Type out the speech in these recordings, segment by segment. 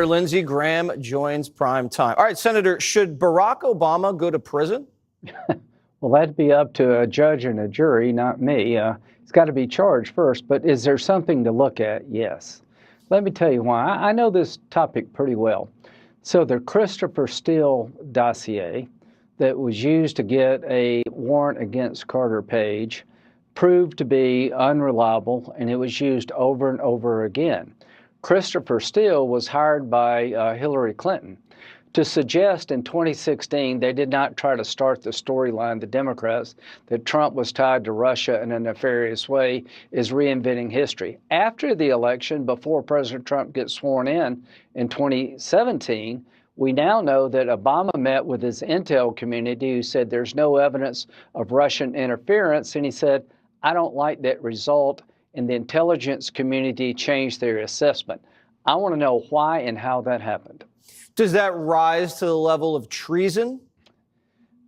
Lindsey Graham joins Prime Time. All right, Senator, should Barack Obama go to prison? Well, that'd be up to a judge and a jury, not me. He's got to be charged first, but is there something to look at? Yes. Let me tell you why. I know this topic pretty well. So the Christopher Steele dossier that was used to get a warrant against Carter Page proved to be unreliable, and it was used over and over again. Christopher Steele was hired by Hillary Clinton to suggest in 2016 they did not try to start the storyline, the Democrats, that Trump was tied to Russia in a nefarious way is reinventing history. After the election, before President Trump gets sworn in 2017, we now know that Obama met with his intel community who said there's no evidence of Russian interference, and he said, I don't like that result, and the intelligence community changed their assessment. I want to know why and how that happened. Does that rise to the level of treason?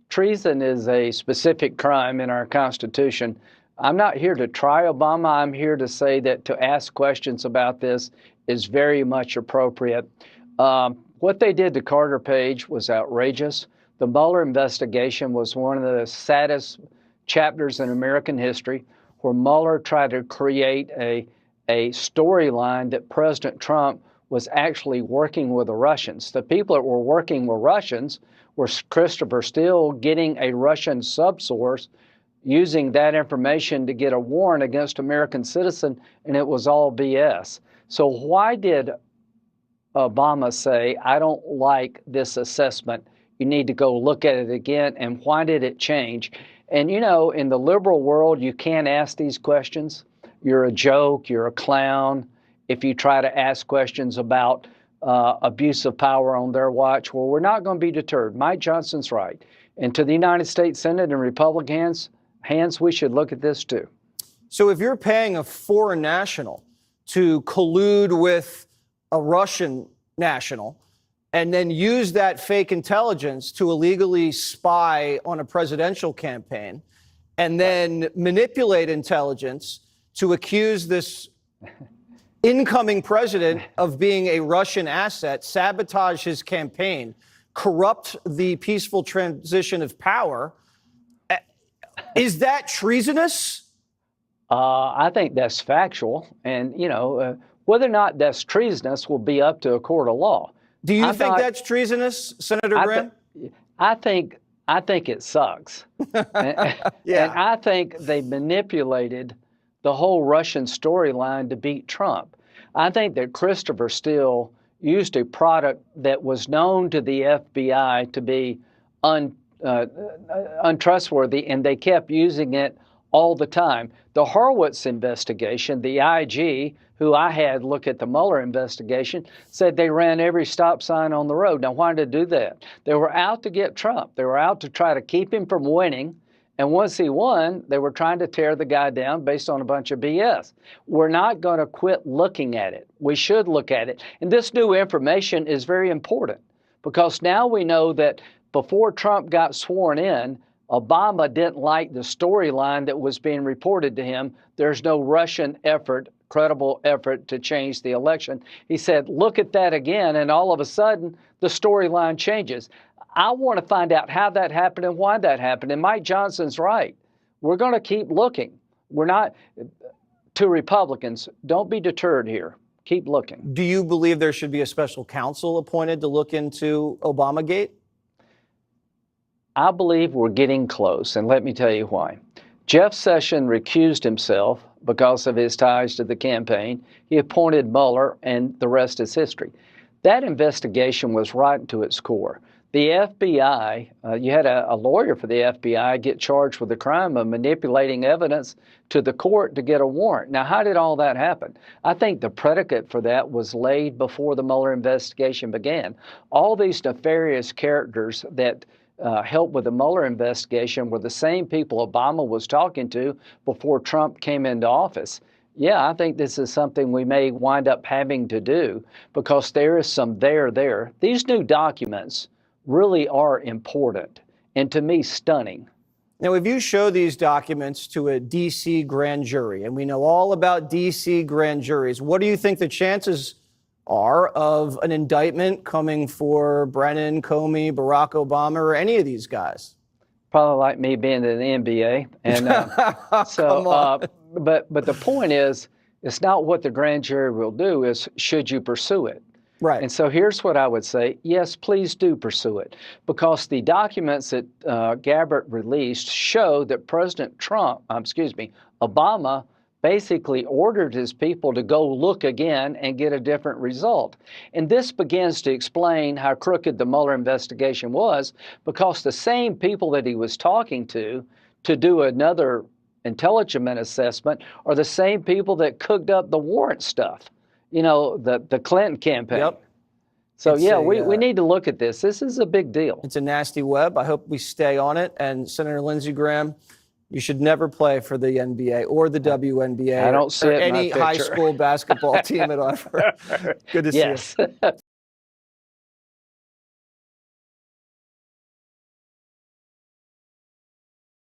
Treason is a specific crime in our Constitution. I'm not here to try Obama. I'm here to say that to ask questions about this is very much appropriate. What they did to Carter Page was outrageous. The Mueller investigation was one of the saddest chapters in American history, where Mueller tried to create a storyline that President Trump was actually working with the Russians. The people that were working with Russians were Christopher Steele getting a Russian subsource, using that information to get a warrant against American citizen, and it was all BS. So why did Obama say, I don't like this assessment, you need to go look at it again, and why did it change? And you know, in the liberal world, you can't ask these questions. You're a joke, you're a clown. If you try to ask questions about abuse of power on their watch, well, we're not going to be deterred. Mike Johnson's right. And to the United States Senate and Republicans' hands, we should look at this too. So if you're paying a foreign national to collude with a Russian national and then use that fake intelligence to illegally spy on a presidential campaign and then manipulate intelligence to accuse this incoming president of being a Russian asset, sabotage his campaign, corrupt the peaceful transition of power, is that treasonous? I think that's factual. And, you know, whether or not that's treasonous will be up to a court of law. Do you think that's treasonous, Senator Graham? I think it sucks. And I think they manipulated the whole Russian storyline to beat Trump. I think that Christopher Steele used a product that was known to the FBI to be untrustworthy, and they kept using it all the time. The Horowitz investigation, the IG, who I had look at the Mueller investigation, said they ran every stop sign on the road. Now, why did they do that? They were out to get Trump. They were out to try to keep him from winning. And once he won, they were trying to tear the guy down based on a bunch of BS. We're not going to quit looking at it. We should look at it. And this new information is very important because now we know that before Trump got sworn in, Obama didn't like the storyline that was being reported to him. There's no Russian effort, credible effort to change the election. He said, look at that again, and all of a sudden, the storyline changes. I want to find out how that happened and why that happened. And Mike Johnson's right. We're going to keep looking. We're not, to Republicans, don't be deterred here. Keep looking. Do you believe there should be a special counsel appointed to look into Obamagate? I believe we're getting close, and let me tell you why. Jeff Sessions recused himself because of his ties to the campaign. He appointed Mueller, and the rest is history. That investigation was rotten to its core. The FBI, you had a lawyer for the FBI get charged with the crime of manipulating evidence to the court to get a warrant. Now, how did all that happen? I think the predicate for that was laid before the Mueller investigation began. All these nefarious characters that helped with the Mueller investigation were the same people Obama was talking to before Trump came into office. Yeah, I think this is something we may wind up having to do because there is some there. These new documents really are important and, to me, stunning. Now, if you show these documents to a D.C. grand jury, and we know all about D.C. grand juries, what do you think the chances are of an indictment coming for Brennan, Comey, Barack Obama, or any of these guys? Probably like me being in the NBA. And Come on. but the point is, it's not what the grand jury will do, is should you pursue it? Right. And so here's what I would say. Yes, please do pursue it, because the documents that Gabbard released show that Obama basically ordered his people to go look again and get a different result. And this begins to explain how crooked the Mueller investigation was, because the same people that he was talking to do another intelligence assessment are the same people that cooked up the warrant stuff, you know, the Clinton campaign. Yep. So yeah, we need to look at this. This is a big deal. It's a nasty web. I hope we stay on it. And Senator Lindsey Graham, you should never play for the NBA or the WNBA I don't see or it in my any high picture. school basketball team at all. Good to see you. Yes.